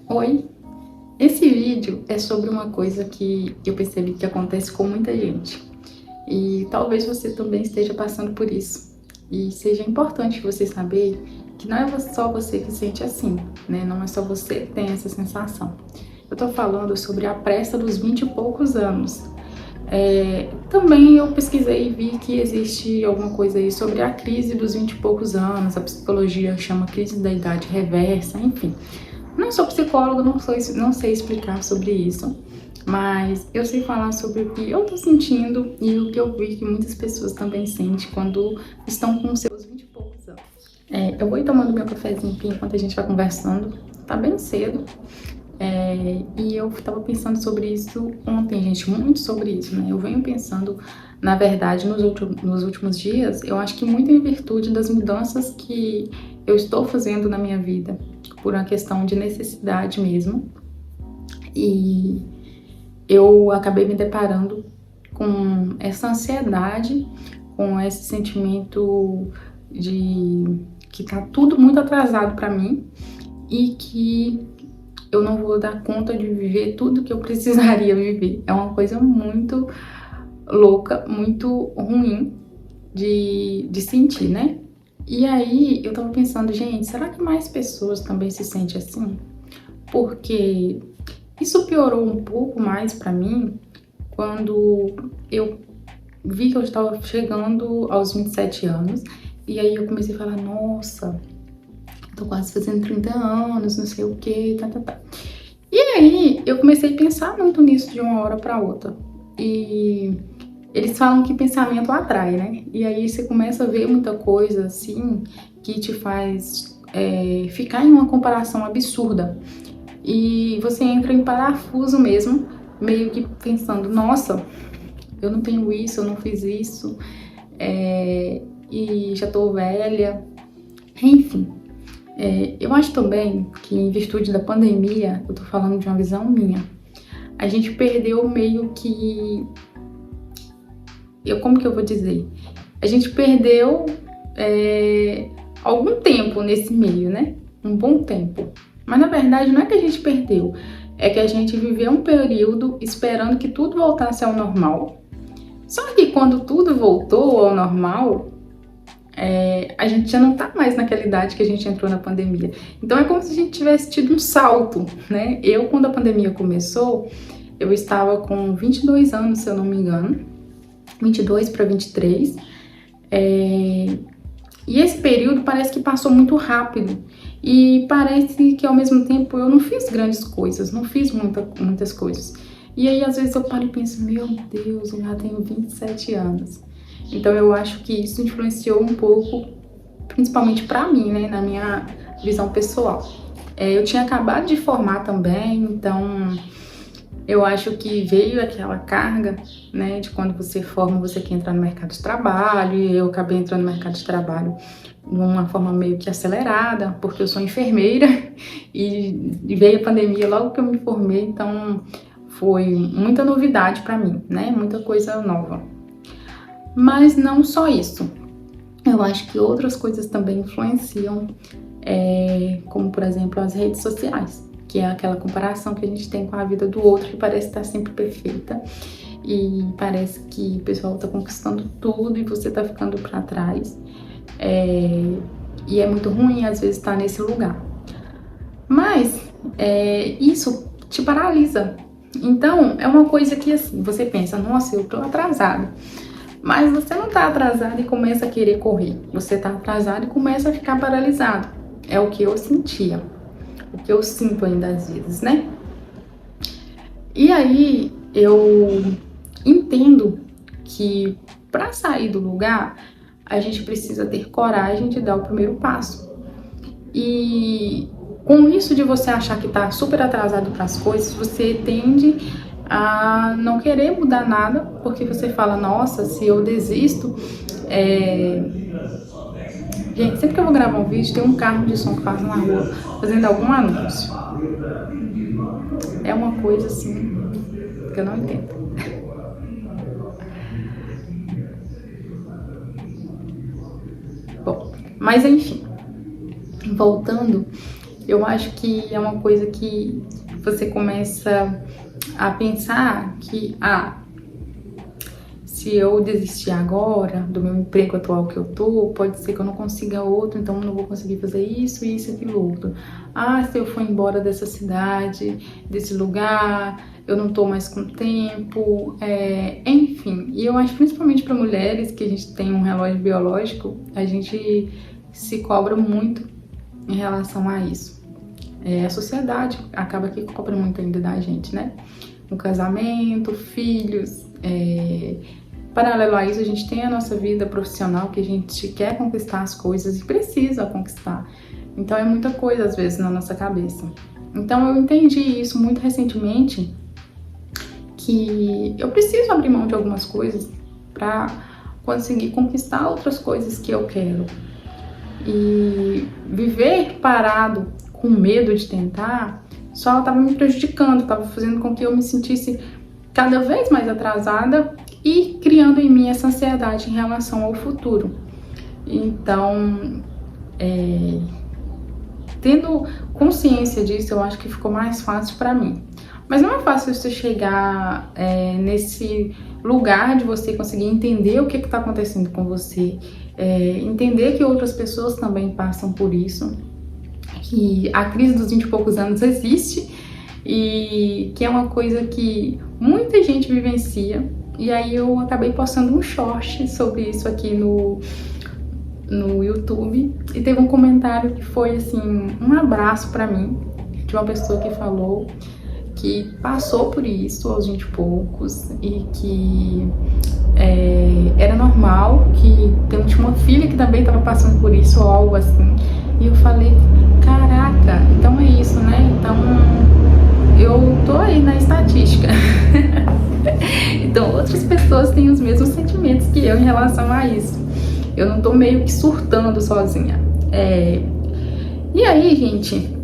Oi, esse vídeo é sobre uma coisa que eu percebi que acontece com muita gente. E talvez você também esteja passando por isso. E seja importante você saber que não é só você que sente assim, né? Não é só você que tem essa sensação. Eu tô falando sobre a pressa dos 20 e poucos anos. Também eu pesquisei e vi que existe alguma coisa aí sobre a crise dos 20 e poucos anos, a psicologia chama crise da idade reversa, enfim. Não sou psicóloga, não sei explicar sobre isso, mas eu sei falar sobre o que eu tô sentindo e o que eu vi que muitas pessoas também sentem quando estão com seus 20 e poucos anos. Eu vou ir tomando meu cafezinho aqui enquanto a gente vai conversando, tá bem cedo. E eu tava pensando sobre isso ontem, gente, muito sobre isso, né? Eu venho pensando, na verdade, nos últimos dias, eu acho que muito em virtude das mudanças que eu estou fazendo na minha vida, por uma questão de necessidade mesmo. E eu acabei me deparando com essa ansiedade, com esse sentimento de que tá tudo muito atrasado para mim e que eu não vou dar conta de viver tudo que eu precisaria viver. É uma coisa muito louca, muito ruim de sentir, né? E aí eu tava pensando, gente, será que mais pessoas também se sentem assim? Porque isso piorou um pouco mais pra mim quando eu vi que eu estava chegando aos 27 anos. E aí eu comecei a falar, nossa, tô quase fazendo 30 anos, não sei o que, tá, tá, tá. E aí eu comecei a pensar muito nisso de uma hora para outra. E eles falam que pensamento atrai, né? E aí você começa a ver muita coisa assim que te faz ficar em uma comparação absurda. E você entra em parafuso mesmo, meio que pensando, nossa, eu não tenho isso, eu não fiz isso, e já tô velha. Enfim, eu acho também que em virtude da pandemia, eu tô falando de uma visão minha, a gente perdeu meio que. Como que eu vou dizer? A gente perdeu algum tempo nesse meio, né? Um bom tempo. Mas na verdade não é que a gente perdeu, é que a gente viveu um período esperando que tudo voltasse ao normal. Só que quando tudo voltou ao normal, a gente já não tá mais naquela idade que a gente entrou na pandemia. Então é como se a gente tivesse tido um salto, né? Eu, quando a pandemia começou, eu estava com 22 anos, se eu não me engano, 22 para 23. E esse período parece que passou muito rápido. E parece que ao mesmo tempo eu não fiz grandes coisas, não fiz muitas coisas. E aí às vezes eu paro e penso, meu Deus, eu já tenho 27 anos. Então eu acho que isso influenciou um pouco, principalmente pra mim, né, na minha visão pessoal. Eu tinha acabado de formar também, então eu acho que veio aquela carga, né, de quando você forma, você quer entrar no mercado de trabalho, e eu acabei entrando no mercado de trabalho de uma forma meio que acelerada, porque eu sou enfermeira e veio a pandemia logo que eu me formei, então foi muita novidade para mim, né, muita coisa nova. Mas não só isso, eu acho que outras coisas também influenciam, como por exemplo as redes sociais, que é aquela comparação que a gente tem com a vida do outro que parece estar sempre perfeita e parece que o pessoal está conquistando tudo e você está ficando para trás. E é muito ruim às vezes estar nesse lugar. Mas isso te paralisa. Então é uma coisa que assim, você pensa, nossa, eu tô atrasado. Mas você não tá atrasado e começa a querer correr. Você tá atrasado e começa a ficar paralisado. É o que eu sentia. O que eu sinto ainda às vezes, né? E aí eu entendo que para sair do lugar, a gente precisa ter coragem de dar o primeiro passo. E com isso de você achar que tá super atrasado para as coisas, você tende a não querer mudar nada, porque você fala, nossa, se eu desisto. Gente, sempre que eu vou gravar um vídeo, tem um carro de som que passa na rua fazendo algum anúncio. É uma coisa assim que eu não entendo. Bom, mas enfim, voltando, Eu acho que é uma coisa que você começa a pensar que, se eu desistir agora do meu emprego atual que eu tô, pode ser que eu não consiga outro, então eu não vou conseguir fazer isso, isso, aquilo, outro. Se eu for embora dessa cidade, desse lugar, eu não tô mais com tempo, enfim. E eu acho principalmente para mulheres que a gente tem um relógio biológico, a gente se cobra muito em relação a isso. A sociedade acaba que cobra muito ainda da gente, né? O casamento, filhos, paralelo a isso, a gente tem a nossa vida profissional, que a gente quer conquistar as coisas e precisa conquistar. Então é muita coisa, às vezes, na nossa cabeça. Então eu entendi isso muito recentemente, que eu preciso abrir mão de algumas coisas para conseguir conquistar outras coisas que eu quero. E viver parado com medo de tentar só estava me prejudicando, estava fazendo com que eu me sentisse cada vez mais atrasada e criando em mim essa ansiedade em relação ao futuro. Então, tendo consciência disso, eu acho que ficou mais fácil para mim. Mas não é fácil você chegar nesse lugar de você conseguir entender o que está acontecendo com você, entender que outras pessoas também passam por isso, que a crise dos 20 e poucos anos existe e que é uma coisa que muita gente vivencia. E aí eu acabei postando um short sobre isso aqui no YouTube e teve um comentário que foi assim, um abraço pra mim, de uma pessoa que falou que passou por isso aos 20 e poucos e que era normal, que tinha uma filha que também estava passando por isso ou algo assim. E eu falei, caraca, então é isso, né? Então eu tô aí na estatística. Então outras pessoas têm os mesmos sentimentos que eu em relação a isso. Eu não tô meio que surtando sozinha. E aí, gente,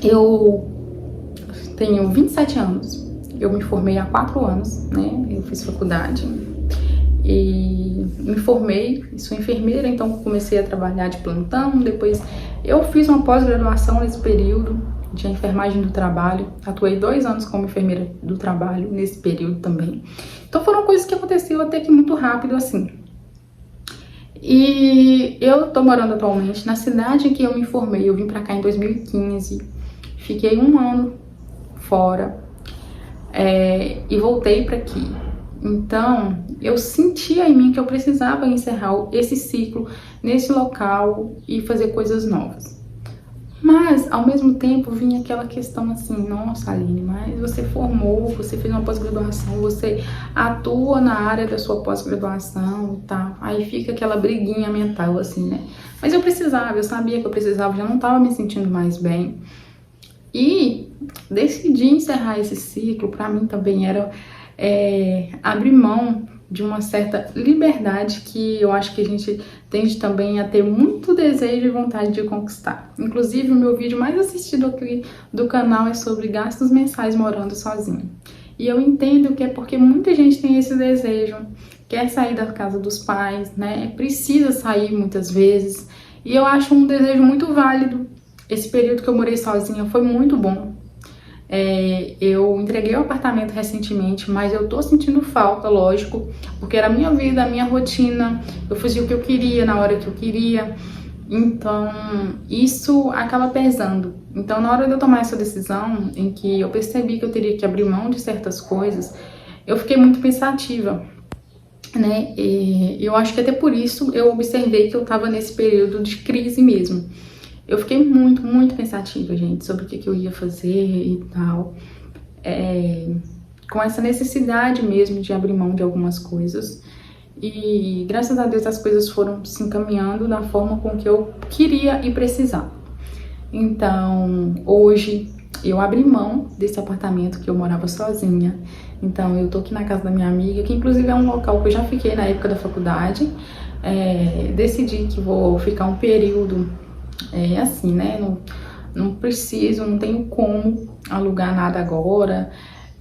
eu tenho 27 anos. Eu me formei há 4 anos, né? Eu fiz faculdade e me formei, sou enfermeira, então comecei a trabalhar de plantão. Depois eu fiz uma pós-graduação nesse período de enfermagem do trabalho. Atuei 2 anos como enfermeira do trabalho nesse período também. Então foram coisas que aconteceram até que muito rápido assim. E eu tô morando atualmente na cidade em que eu me formei. Eu vim pra cá em 2015, fiquei 1 ano fora e voltei pra aqui. Então eu sentia em mim que eu precisava encerrar esse ciclo nesse local e fazer coisas novas. Mas, ao mesmo tempo, vinha aquela questão assim, nossa, Aline, mas você formou, você fez uma pós-graduação, você atua na área da sua pós-graduação e tal. Aí fica aquela briguinha mental, assim, né? Mas eu precisava, eu sabia que eu precisava, já não estava me sentindo mais bem. E decidi encerrar esse ciclo, para mim também era abrir mão de uma certa liberdade que eu acho que a gente tende também a ter muito desejo e vontade de conquistar. Inclusive, o meu vídeo mais assistido aqui do canal é sobre gastos mensais morando sozinho. E eu entendo que é porque muita gente tem esse desejo, quer sair da casa dos pais, né? Precisa sair muitas vezes. E eu acho um desejo muito válido. Esse período que eu morei sozinha foi muito bom. Eu entreguei o apartamento recentemente, mas eu tô sentindo falta, lógico, porque era a minha vida, a minha rotina, eu fazia o que eu queria na hora que eu queria, então isso acaba pesando. Então na hora de eu tomar essa decisão, em que eu percebi que eu teria que abrir mão de certas coisas, eu fiquei muito pensativa, né? E eu acho que até por isso eu observei que eu tava nesse período de crise mesmo. Eu fiquei muito, muito pensativa, gente, sobre o que eu ia fazer e tal. Com essa necessidade mesmo de abrir mão de algumas coisas. E graças a Deus as coisas foram se encaminhando da forma com que eu queria e precisava. Então, hoje eu abri mão desse apartamento que eu morava sozinha. Então, eu tô aqui na casa da minha amiga, que inclusive é um local que eu já fiquei na época da faculdade. Decidi que vou ficar um período assim, né? Não preciso, não tenho como alugar nada agora.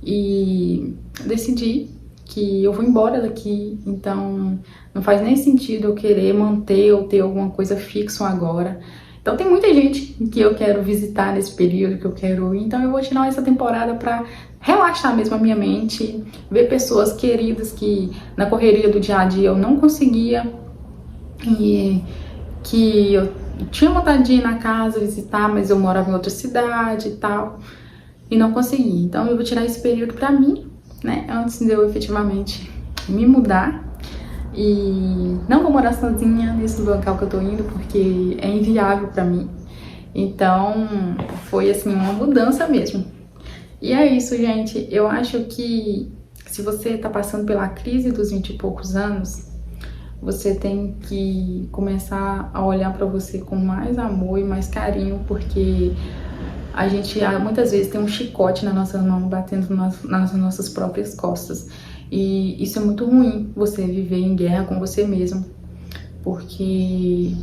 E decidi que eu vou embora daqui, então não faz nem sentido eu querer manter ou ter alguma coisa fixa agora. Então tem muita gente que eu quero visitar nesse período, que eu quero ir. Então eu vou tirar essa temporada para relaxar mesmo a minha mente, ver pessoas queridas que na correria do dia a dia eu não conseguia, e que eu tinha vontade de ir na casa visitar, mas eu morava em outra cidade e tal, e não consegui. Então eu vou tirar esse período pra mim, né, antes de eu efetivamente me mudar. E não vou morar sozinha nesse local que eu tô indo, porque é inviável pra mim. Então foi assim uma mudança mesmo. E é isso, gente. Eu acho que se você tá passando pela crise dos 20 e poucos anos, você tem que começar a olhar pra você com mais amor e mais carinho, porque a gente muitas vezes tem um chicote na nossa mão batendo nas nossas próprias costas. E isso é muito ruim, você viver em guerra com você mesmo, porque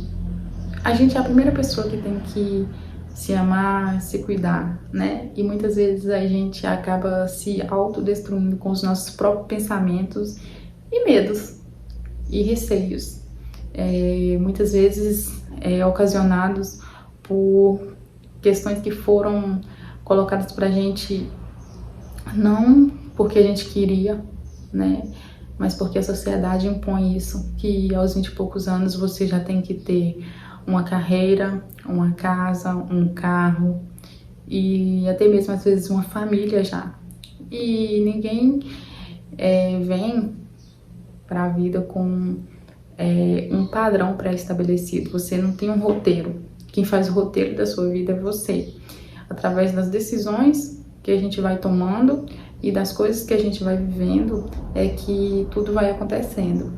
a gente é a primeira pessoa que tem que se amar, se cuidar, né? E muitas vezes a gente acaba se autodestruindo com os nossos próprios pensamentos e medos e receios, muitas vezes ocasionados por questões que foram colocadas pra gente não porque a gente queria, né? Mas porque a sociedade impõe isso, que aos 20 e poucos anos você já tem que ter uma carreira, uma casa, um carro e até mesmo às vezes uma família já. E ninguém vem para a vida com um padrão pré-estabelecido. Você não tem um roteiro. Quem faz o roteiro da sua vida é você. Através das decisões que a gente vai tomando e das coisas que a gente vai vivendo é que tudo vai acontecendo.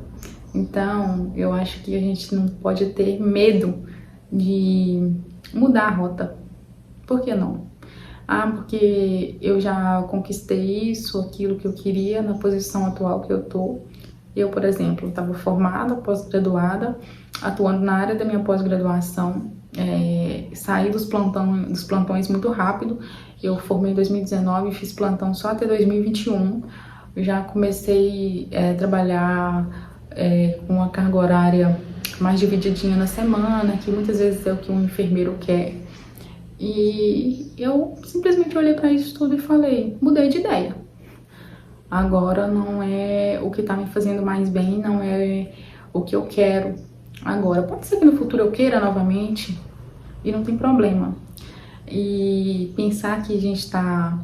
Então, eu acho que a gente não pode ter medo de mudar a rota. Por que não? Porque eu já conquistei isso, aquilo que eu queria na posição atual que eu tô. Eu, por exemplo, estava formada, pós-graduada, atuando na área da minha pós-graduação, saí dos plantões muito rápido. Eu formei em 2019 e fiz plantão só até 2021. Já comecei a trabalhar com uma carga horária mais divididinha na semana, que muitas vezes é o que um enfermeiro quer. E eu simplesmente olhei para isso tudo e falei, mudei de ideia. Agora não é o que tá me fazendo mais bem, não é o que eu quero agora. Pode ser que no futuro eu queira novamente e não tem problema. E pensar que a gente tá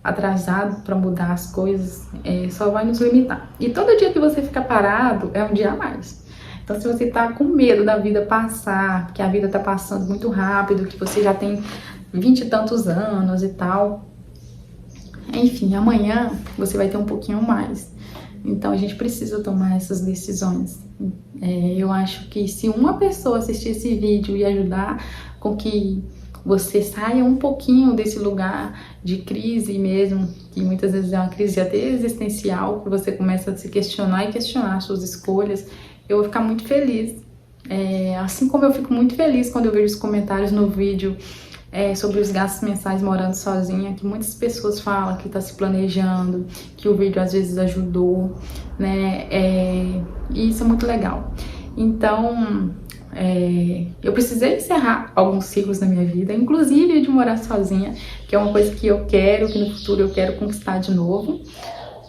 atrasado para mudar as coisas só vai nos limitar. E todo dia que você fica parado é um dia a mais. Então, se você tá com medo da vida passar, que a vida tá passando muito rápido, que você já tem 20 e tantos anos e tal, enfim, amanhã você vai ter um pouquinho mais. Então a gente precisa tomar essas decisões. Eu acho que se uma pessoa assistir esse vídeo e ajudar com que você saia um pouquinho desse lugar de crise mesmo, que muitas vezes é uma crise até existencial, que você começa a se questionar e questionar suas escolhas, eu vou ficar muito feliz. Assim como eu fico muito feliz quando eu vejo os comentários no vídeo sobre os gastos mensais morando sozinha, que muitas pessoas falam que está se planejando, que o vídeo às vezes ajudou, né? E isso é muito legal. Então, eu precisei encerrar alguns ciclos da minha vida, inclusive de morar sozinha, que é uma coisa que eu quero, que no futuro eu quero conquistar de novo,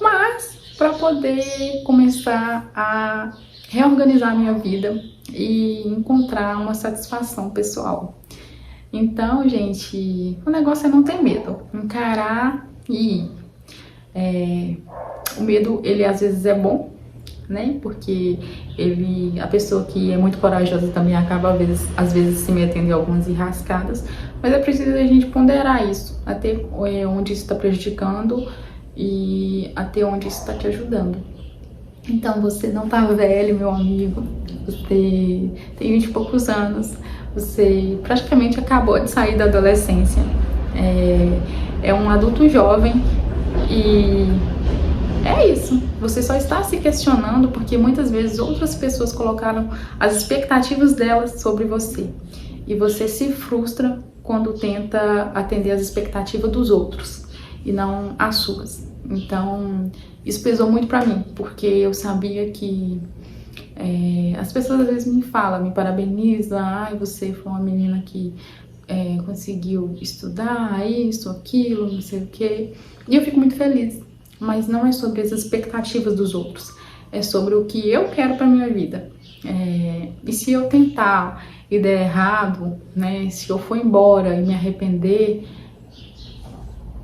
mas para poder começar a reorganizar a minha vida e encontrar uma satisfação pessoal. Então, gente, o negócio é não ter medo, encarar e ir. O medo, ele às vezes é bom, né? Porque a pessoa que é muito corajosa também acaba às vezes se metendo em algumas enrascadas, mas é preciso a gente ponderar isso, até onde isso está prejudicando e até onde isso está te ajudando. Então, você não tá velho, meu amigo, você tem 20 e poucos anos, você praticamente acabou de sair da adolescência, é um adulto jovem e é isso. Você só está se questionando porque muitas vezes outras pessoas colocaram as expectativas delas sobre você e você se frustra quando tenta atender as expectativas dos outros e não as suas. Então, isso pesou muito pra mim, porque eu sabia que As pessoas às vezes me falam, me parabenizam, você foi uma menina que conseguiu estudar isso, aquilo, não sei o quê. E eu fico muito feliz, mas não é sobre as expectativas dos outros, é sobre o que eu quero para minha vida. E se eu tentar e der errado, né, se eu for embora e me arrepender,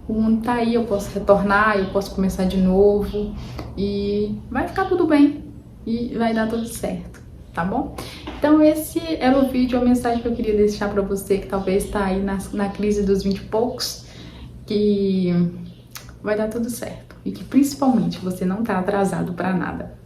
o mundo tá aí, eu posso retornar, eu posso começar de novo e vai ficar tudo bem e vai dar tudo certo, tá bom? Então esse era o vídeo, a mensagem que eu queria deixar para você que talvez tá aí na crise dos 20 e poucos, que vai dar tudo certo e que principalmente você não tá atrasado para nada.